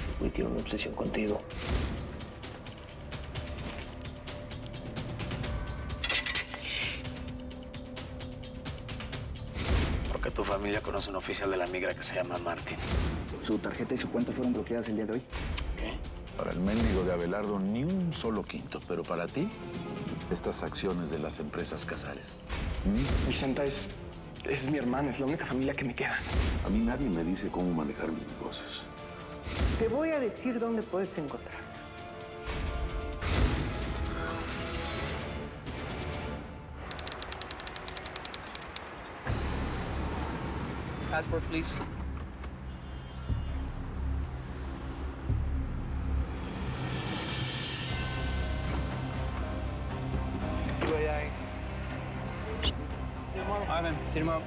ese güey tiene una obsesión contigo. Porque tu familia conoce a un oficial de la migra que se llama Martín. Su tarjeta y su cuenta fueron bloqueadas el día de hoy. ¿Qué? Para el mendigo de Abelardo, ni un solo quinto. Pero para ti, estas acciones de las empresas Casares. Vicenta es mi hermana, es la única familia que me queda. A mí nadie me dice cómo manejar mis negocios. Te voy a decir dónde puedes encontrar. Passport, please. Ivan, Cinema.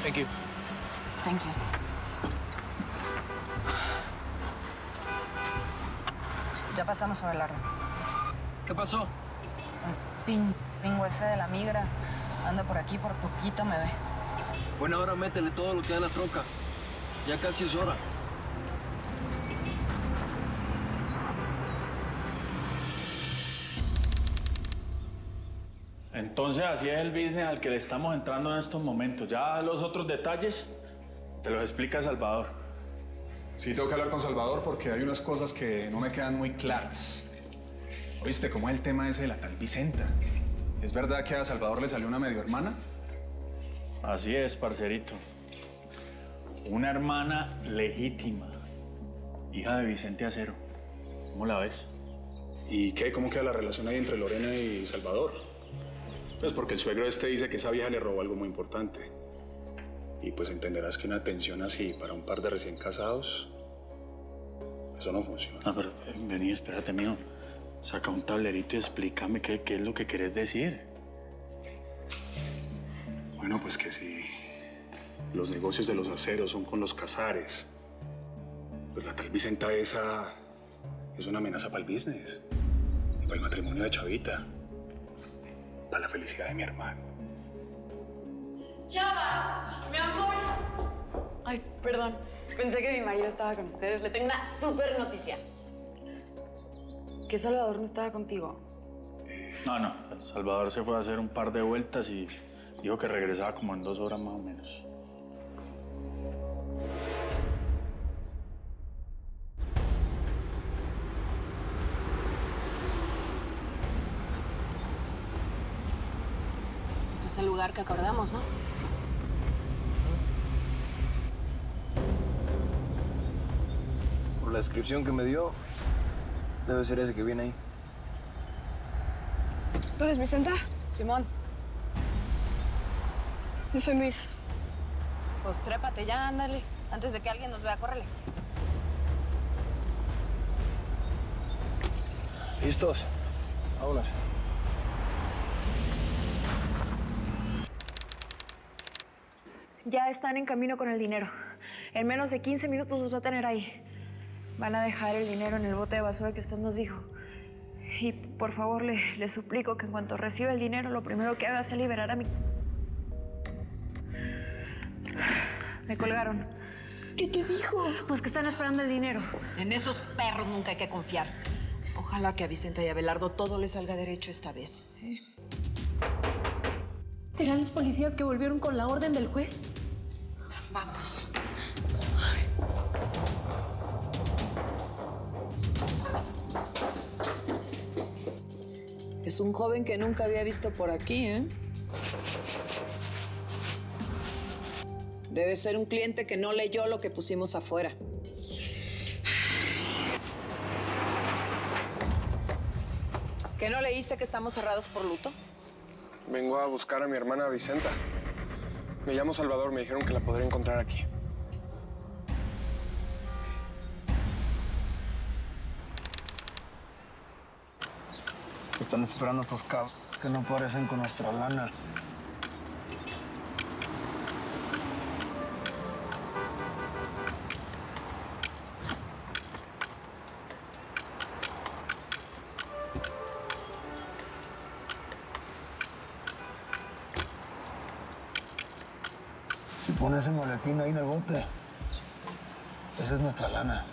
Thank you. Thank you. Ya pasamos a Abelardo. ¿Qué pasó? Pingo ese de la migra anda por aquí, por poquito me ve. Bueno, ahora métele todo lo que da en la troca. Ya casi es hora. Entonces así es el business al que le estamos entrando en estos momentos. Ya los otros detalles te los explica Salvador. Sí, tengo que hablar con Salvador porque hay unas cosas que no me quedan muy claras. ¿Oíste cómo es el tema ese de la tal Vicenta? ¿Es verdad que a Salvador le salió una medio hermana? Así es, parcerito. Una hermana legítima, hija de Vicente Acero. ¿Cómo la ves? ¿Y qué? ¿Cómo queda la relación ahí entre Lorena y Salvador? Pues porque el suegro este dice que esa vieja le robó algo muy importante. Y pues entenderás que una atención así para un par de recién casados, eso no funciona. No, pero vení, espérate, mijo. Saca un tablerito y explícame qué es lo que querés decir. Bueno, pues que si los negocios de los aceros son con los Casares, pues la tal Vicenta esa es una amenaza para el business, y para el matrimonio de Chavita, para la felicidad de mi hermano. ¡Chava! ¡Mi amor! Ay, perdón. Pensé que mi marido estaba con ustedes. Le tengo una súper noticia. ¿Que Salvador no estaba contigo? No. Salvador se fue a hacer un par de vueltas y dijo que regresaba como en 2 horas más o menos. Este es el lugar que acordamos, ¿no? Por la descripción que me dio, debe ser ese que viene ahí. ¿Tú eres Vicenta? Simón, Yo soy Luis. pues trépate ya, ándale. Antes de que alguien nos vea, córrele. ¿Listos? Vámonos. Ya están en camino con el dinero. En menos de 15 minutos los va a tener ahí. Van a dejar el dinero en el bote de basura que usted nos dijo. Y por favor, le suplico que en cuanto reciba el dinero, lo primero que haga sea liberar a mi... Me colgaron. ¿Qué te dijo? Pues que están esperando el dinero. En esos perros nunca hay que confiar. Ojalá que a Vicenta y a Abelardo todo les salga derecho esta vez. ¿Serán los policías que volvieron con la orden del juez? Vamos. Es un joven que nunca había visto por aquí, ¿eh? Debe ser un cliente que no leyó lo que pusimos afuera. ¿Qué no leíste que estamos cerrados por luto? Vengo a buscar a mi hermana Vicenta. Me llamo Salvador, me dijeron que la podría encontrar aquí. Están esperando estos cabos que no parecen con nuestra lana. Pon ese maletín ahí en el bote. Esa es nuestra lana.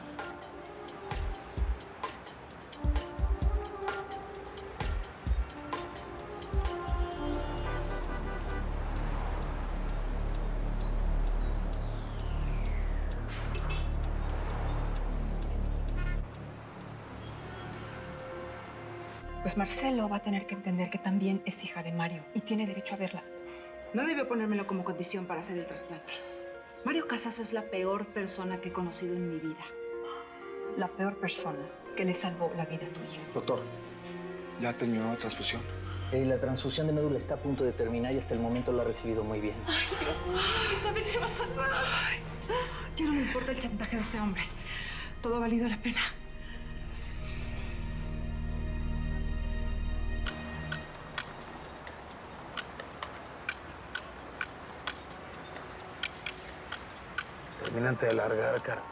Pues Marcelo va a tener que entender que también es hija de Mario y tiene derecho a verla. No debió ponérmelo como condición para hacer el trasplante. Mario Casas es la peor persona que he conocido en mi vida. La peor persona que le salvó la vida a tu hija. Doctor, ya terminó la transfusión. La transfusión de médula está a punto de terminar y hasta el momento lo ha recibido muy bien. Ay, Dios mío, esta vez se va a salvar. Ay, Ya no me importa el chantaje de ese hombre. Todo ha valido la pena. Terminante de largar, cara.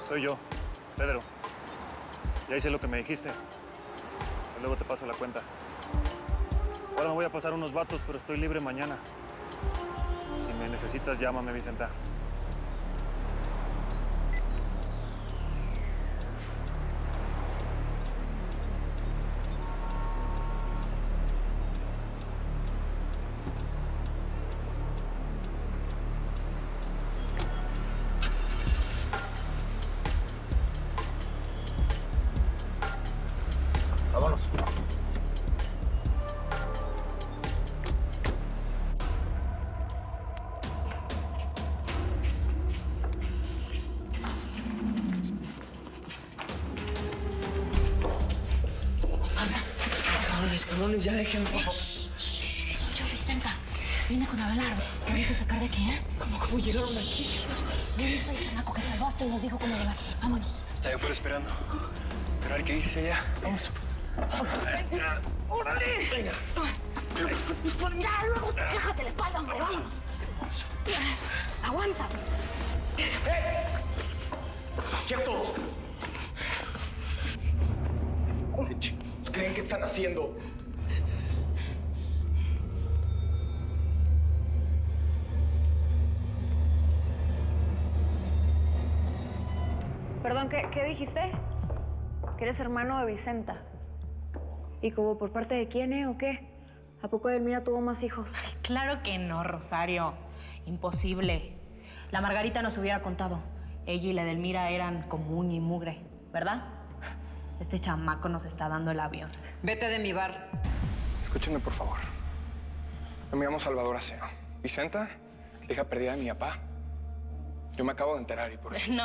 Soy yo, Pedro. Ya hice lo que me dijiste. Luego te paso la cuenta. Ahora me voy a pasar unos vatos, pero estoy libre mañana. Si me necesitas, llámame, Vicenta. Vámonos. Cabrones, ya déjenme, por favor. Soy yo, Vicenta. Vine con Abelardo. ¿Qué vienes a sacar de aquí, eh? ¿Cómo llegaron aquí? ¿Qué dice el chamaco que salvaste? Nos dijo cómo llegar. Vámonos. Está ahí afuera esperando. Pero a ver qué dice ella. Vamos. ¡Órale! Venga. Ya, luego te quejas de la espalda, hombre. Vámonos. Aguanta. ¡Quietos! ¿Qué chicos creen que están haciendo? Perdón, ¿qué dijiste? Que eres hermano de Vicenta. ¿Y como por parte de quién, o qué? ¿A poco Edelmira tuvo más hijos? Ay, claro que no, Rosario. Imposible. La Margarita nos hubiera contado. Ella y la Edelmira eran como uña y mugre, ¿verdad? Este chamaco nos está dando el avión. Vete de mi bar. Escúchenme, por favor. Yo me llamo Salvador Acero. Vicenta, la hija perdida de mi papá. Yo me acabo de enterar y por eso... No.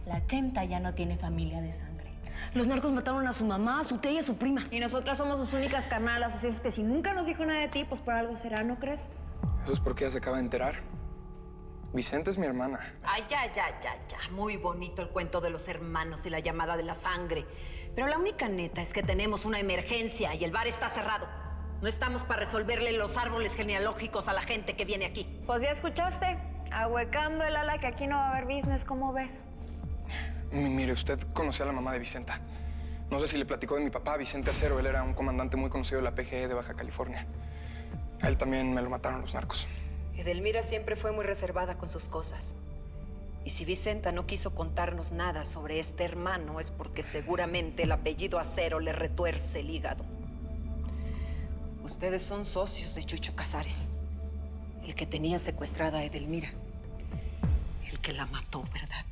La Chenta ya no tiene familia de sangre. Los narcos mataron a su mamá, a su tía y a su prima. Y nosotras somos sus únicas carnalas, así es que si nunca nos dijo nada de ti, pues por algo será, ¿no crees? Eso es porque ella se acaba de enterar. Vicenta es mi hermana. Ay, ya. Muy bonito el cuento de los hermanos y la llamada de la sangre. Pero la única neta es que tenemos una emergencia y el bar está cerrado. No estamos para resolverle los árboles genealógicos a la gente que viene aquí. Pues ya escuchaste. Ahuecando el ala que aquí no va a haber business, ¿cómo ves? Mire, usted conoció a la mamá de Vicenta. No sé si le platicó de mi papá, Vicente Acero. Él era un comandante muy conocido de la PGE de Baja California. A él también me lo mataron los narcos. Edelmira siempre fue muy reservada con sus cosas. Y si Vicenta no quiso contarnos nada sobre este hermano es porque seguramente el apellido Acero le retuerce el hígado. Ustedes son socios de Chucho Casares, el que tenía secuestrada a Edelmira, el que la mató, ¿verdad?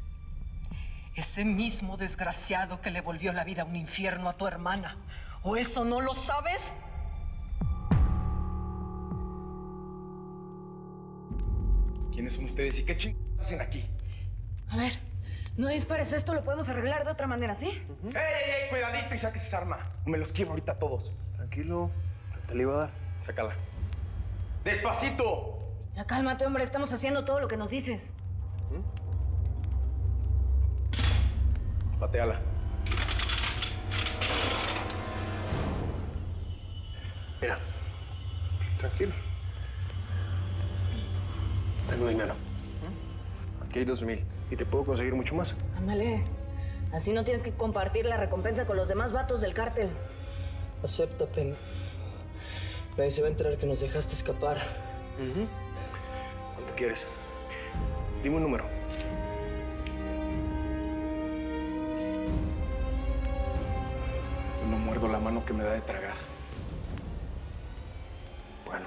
Ese mismo desgraciado que le volvió la vida a un infierno a tu hermana. ¿O eso no lo sabes? ¿Quiénes son ustedes y qué chingados hacen aquí? A ver, no dispares esto, lo podemos arreglar de otra manera, ¿sí? ¡Ey! Cuidadito y saques esa arma. O me los quiero ahorita a todos. Tranquilo, te la iba a dar. Sácala. ¡Despacito! Ya cálmate, hombre, estamos haciendo todo lo que nos dices. Pateala. Mira, Tranquilo. tengo dinero. Aquí hay 2,000 y te puedo conseguir mucho más. Ándale. Así no tienes que compartir la recompensa con los demás vatos del cártel. Acepta, Pen. Nadie se va a enterar que nos dejaste escapar. ¿Cuánto quieres? Dime un número. No muerdo la mano que me da de tragar. Bueno,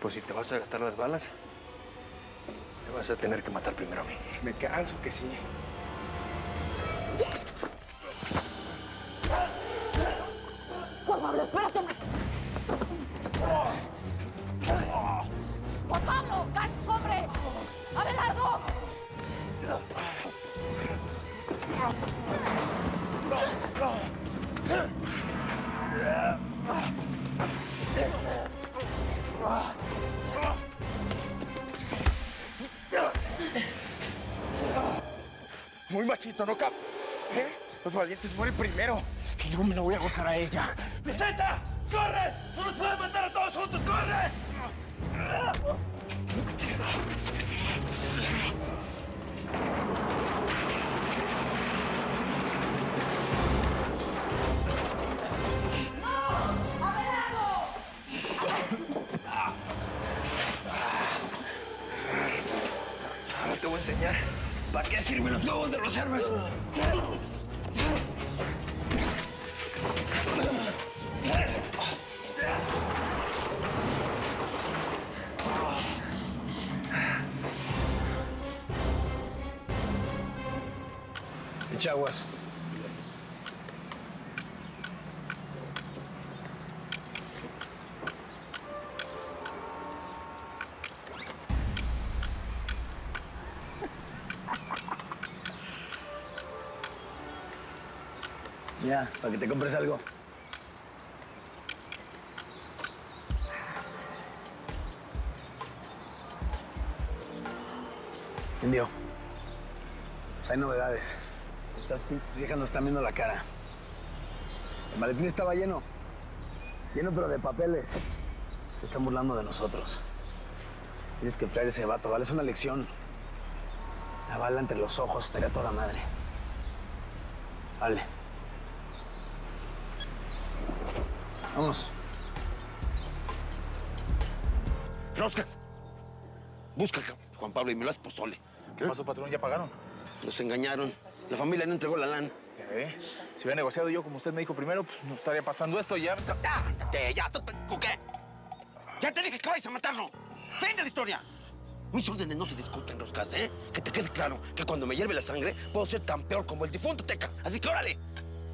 pues si te vas a gastar las balas, te vas a tener que matar primero a mí. Me canso que sí. Juan Pablo, espérate. Juan Pablo, ¡hombre! ¡Abelardo! Muy machito, ¿no, Cap? ¿Eh? Los valientes mueren primero. Y luego me lo voy a gozar a ella. ¡Vicenta! ¡Corre! ¡No nos pueden matar a todos juntos! ¡Corre! Ahora te voy a enseñar para qué sirven los huevos de los héroes. Echa aguas. Ya, para que te compres algo. Indio, pues hay novedades. Estas viejas nos están viendo la cara. El maletín estaba lleno. Lleno pero de papeles. Se están burlando de nosotros. Tienes que traer ese vato, ¿vale? Es una lección. La bala entre los ojos estaría toda madre. Vale. Vámonos. ¡Roscas! Busca a Juan Pablo y me lo haces pozole. ¿Qué pasó, patrón? ¿Ya pagaron? Nos engañaron. La familia no entregó la lana. Si hubiera negociado yo como usted me dijo primero, pues no estaría pasando esto ya. ¡Ya! ¿Con qué? ¡Ya te dije que vais a matarlo! ¡Fin de la historia! Mis órdenes no se discuten, Roscas, ¿eh? Que te quede claro que cuando me hierve la sangre puedo ser tan peor como el difunto Teca. Así que órale,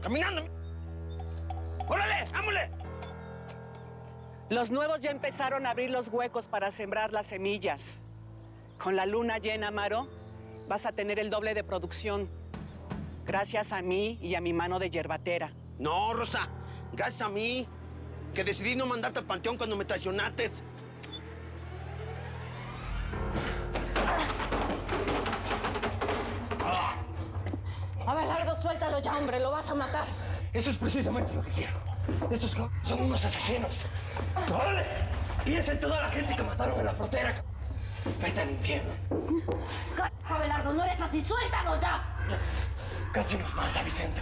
caminando. ¡Órale, vámonos! Los nuevos ya empezaron a abrir los huecos para sembrar las semillas. Con la luna llena, Amaro, vas a tener el doble de producción. Gracias a mí y a mi mano de yerbatera. No, Rosa. Gracias a mí, que decidí no mandarte al panteón cuando me traicionaste. Abelardo, suéltalo ya, hombre, lo vas a matar. Eso es precisamente lo que quiero. Estos son unos asesinos. ¡Órale! Piensa en toda la gente que mataron en la frontera. Vete al infierno. Abelardo, no eres así, suéltalo ya. Casi nos mata, Vicenta.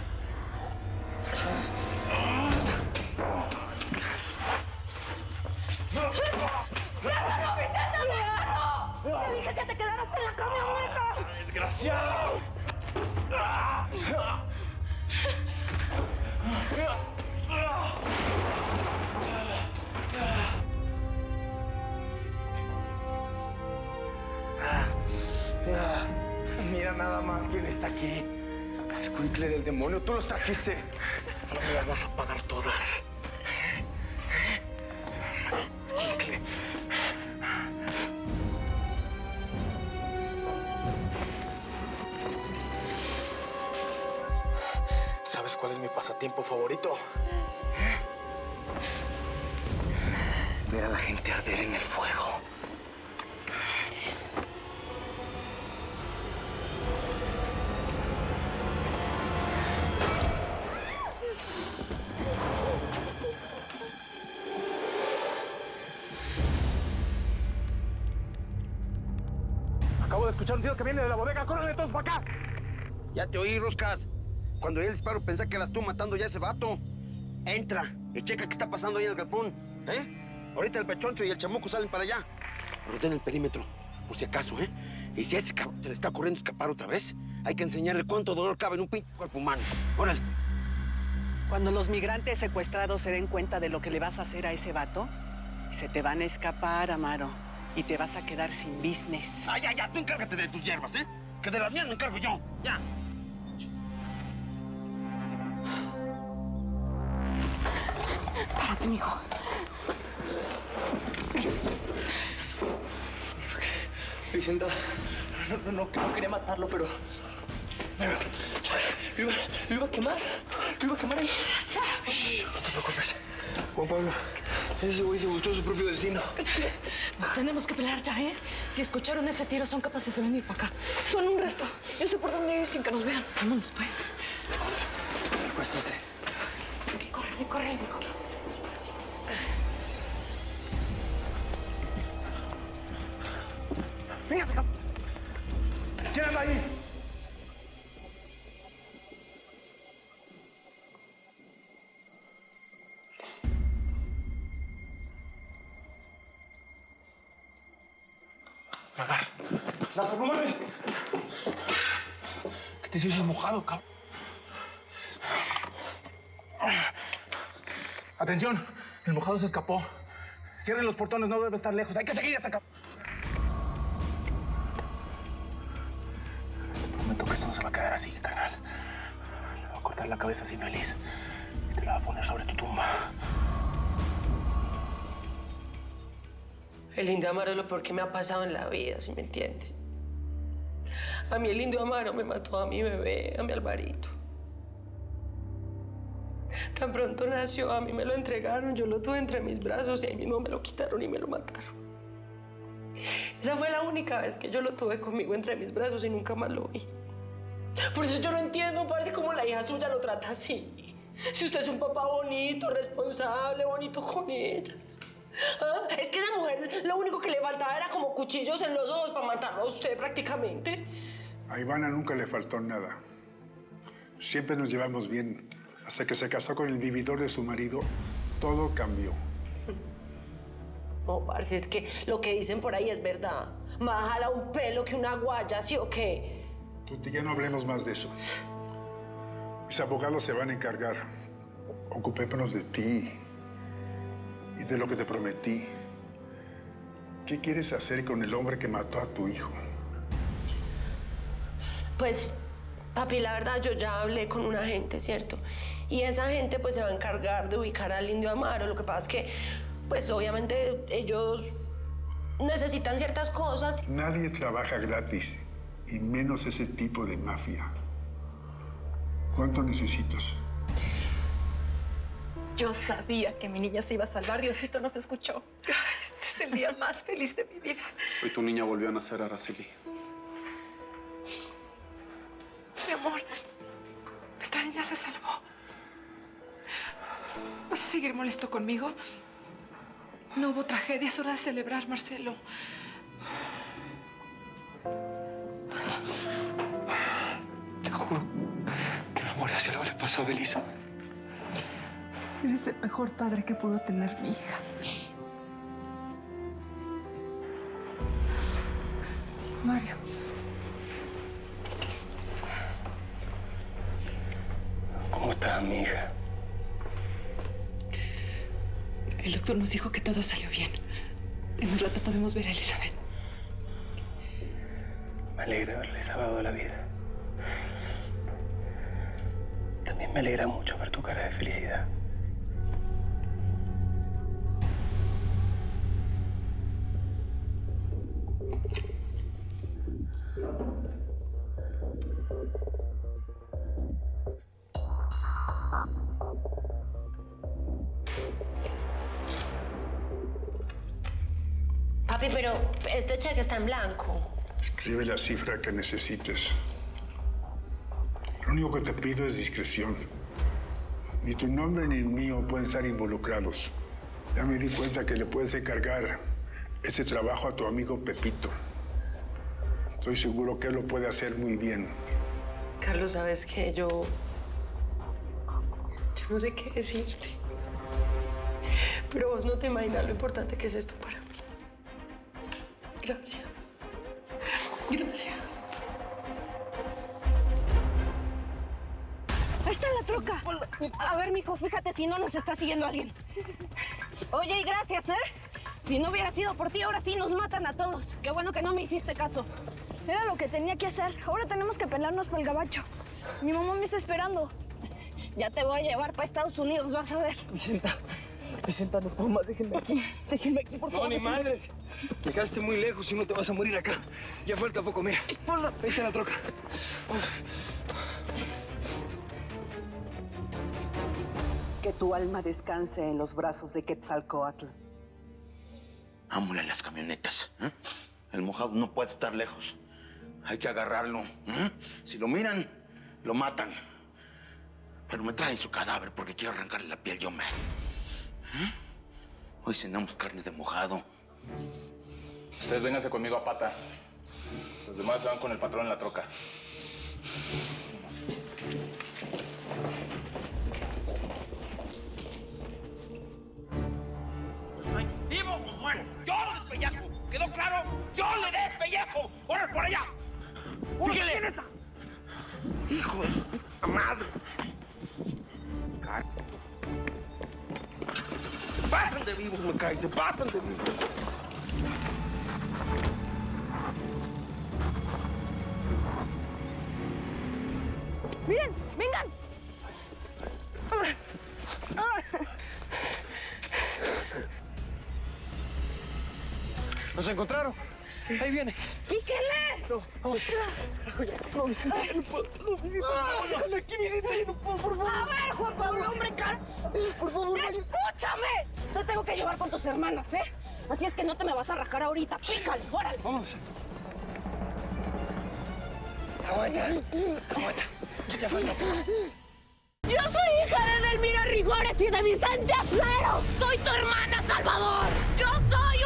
¡Déjalo, Vicenta, déjalo! Te dije que te quedaras en la camioneta. ¡Desgraciado! Mira nada más quién está aquí. Escuincle del demonio, tú los trajiste. Ahora me las vas a pagar todas. Escuincle. ¿Sabes cuál es mi pasatiempo favorito? Ver a la gente arder en el fuego. Acabo de escuchar un tiro que viene de la bodega. ¡Córrele todos para acá! Ya te oí, Roscas. Cuando oí el disparo pensé que eras tú matando ya a ese vato. Entra y checa qué está pasando ahí en el galpón, ¿eh? Ahorita el pechoncho y el chamuco salen para allá. Rodeen el perímetro, por si acaso, ¿eh? Y si a ese cabrón se le está ocurriendo escapar otra vez, hay que enseñarle cuánto dolor cabe en un pinche cuerpo humano. ¡Órale! Cuando los migrantes secuestrados se den cuenta de lo que le vas a hacer a ese vato, se te van a escapar, Amaro, y te vas a quedar sin business. ¡Ah, ya! Tú encárgate de tus hierbas, ¿eh? Que de las mías me encargo yo. ¡Ya! Párate, mijo. Vicenta, no quería matarlo, pero lo iba a quemar. Lo iba a quemar ahí. Shh, no te preocupes. Juan Pablo, ese güey se buscó su propio destino. Nos tenemos que pelear ya, ¿eh? Si escucharon ese tiro, son capaces de venir para acá. Son un resto. Yo sé por dónde ir sin que nos vean. Vámonos, pues. Acuéstate. Córrele, mijo. ¡Venga, acá! ¿Quién anda ahí? ¡Lagar, no mames! ¿Qué te hiciste mojado, cabrón? Atención, el mojado se escapó. Cierren los portones, no debe estar lejos. Hay que seguir hasta acá. Te prometo que esto no se va a quedar así, carnal. Le voy a cortar la cabeza así infeliz y te la voy a poner sobre tu tumba. El indio Amaro es lo peor que me ha pasado en la vida, ¿sí me entiende? A mí el indio Amaro me mató a mi bebé, a mi Alvarito. Tan pronto nació, a mí me lo entregaron, yo lo tuve entre mis brazos y ahí mismo me lo quitaron y me lo mataron. Esa fue la única vez que yo lo tuve conmigo entre mis brazos y nunca más lo vi. Por eso yo no entiendo, parece como la hija suya lo trata así. Si usted es un papá bonito, responsable, bonito con ella. ¿Ah? Es que esa mujer lo único que le faltaba era como cuchillos en los ojos para matarlo a usted prácticamente. A Ivana nunca le faltó nada. Siempre nos llevamos bien. Hasta que se casó con el vividor de su marido, todo cambió. No, parce, es que lo que dicen por ahí es verdad. Más jala un pelo que una guaya, ¿sí o qué? Tuti, ya no hablemos más de eso. Mis abogados se van a encargar. Ocupémonos de ti y de lo que te prometí. ¿Qué quieres hacer con el hombre que mató a tu hijo? Pues, papi, la verdad, yo ya hablé con un agente, ¿cierto? Y esa gente, pues, se va a encargar de ubicar al indio Amaro. Lo que pasa es que, pues, obviamente, ellos necesitan ciertas cosas. Nadie trabaja gratis, y menos ese tipo de mafia. ¿Cuánto necesitas? Yo sabía que mi niña se iba a salvar. Diosito nos escuchó. Este es el día más feliz de mi vida. Hoy tu niña volvió a nacer, Araceli. Mi amor, nuestra niña se salvó. ¿Vas a seguir molesto conmigo? No hubo tragedia, es hora de celebrar, Marcelo. Te juro que me morí si algo le pasó a Belisa. Eres el mejor padre que pudo tener mi hija. Mario. ¿Cómo está mi hija? El doctor nos dijo que todo salió bien. En un rato podemos ver a Elizabeth. Me alegra haberle salvado la vida. También me alegra mucho ver tu cara de felicidad. Papi, pero este cheque está en blanco. Escribe la cifra que necesites. Lo único que te pido es discreción. Ni tu nombre ni el mío pueden estar involucrados. Ya me di cuenta que le puedes encargar ese trabajo a tu amigo Pepito. Estoy seguro que él lo puede hacer muy bien. Carlos, sabes que yo no sé qué decirte. Pero vos no te imaginas lo importante que es esto para mí. Gracias. Gracias. Ahí está la troca. A ver, mijo, fíjate si no nos está siguiendo alguien. Oye, y gracias, ¿eh? Si no hubiera sido por ti, ahora sí nos matan a todos. Qué bueno que no me hiciste caso. Era lo que tenía que hacer. Ahora tenemos que pelarnos por el gabacho. Mi mamá me está esperando. Ya te voy a llevar para Estados Unidos, vas a ver. Vicenta, no puedo más. Déjenme aquí. Déjenme aquí, por favor. No, ni madres. Me quedaste muy lejos y no te vas a morir acá. Ya falta poco, mira. Ahí está la troca. Vamos. Que tu alma descanse en los brazos de Quetzalcóatl. Vámonos a las camionetas. ¿Eh? El mojado no puede estar lejos. Hay que agarrarlo. ¿Eh? Si lo miran, lo matan. Pero me traen su cadáver porque quiero arrancarle la piel yo me. ¿Eh? Hoy cenamos carne de mojado. Ustedes vénganse conmigo a pata. Los demás se van con el patrón en la troca. ¿Vivo o muerto? ¡Yo lo despellejo! ¿Quedó claro? ¡Yo le despellejo! ¡Órale, por allá! ¡Quién está! ¡Hijo de su puta madre! ¡Pasan de vivos, me cae! ¡Se pasan de vivos! ¡Miren! ¡Vengan! ¿Nos encontraron? Ahí viene. ¡Píquenle! No, vamos. No, Vicenta, no puedo. No, Vicenta, déjame aquí, Vicenta, yo no puedo, por favor. A ver, Juan Pablo, hombre, por favor, ¡escúchame! Te tengo que llevar con tus hermanas, ¿eh? Así es que no te me vas a rajar ahorita. ¡Pícale! ¡Órale! Vamos. Aguanta. Ya falta poco. ¡Yo soy hija de Edelmira Rigores y de Vicente Acero! ¡Soy tu hermana, Salvador! ¡Yo soy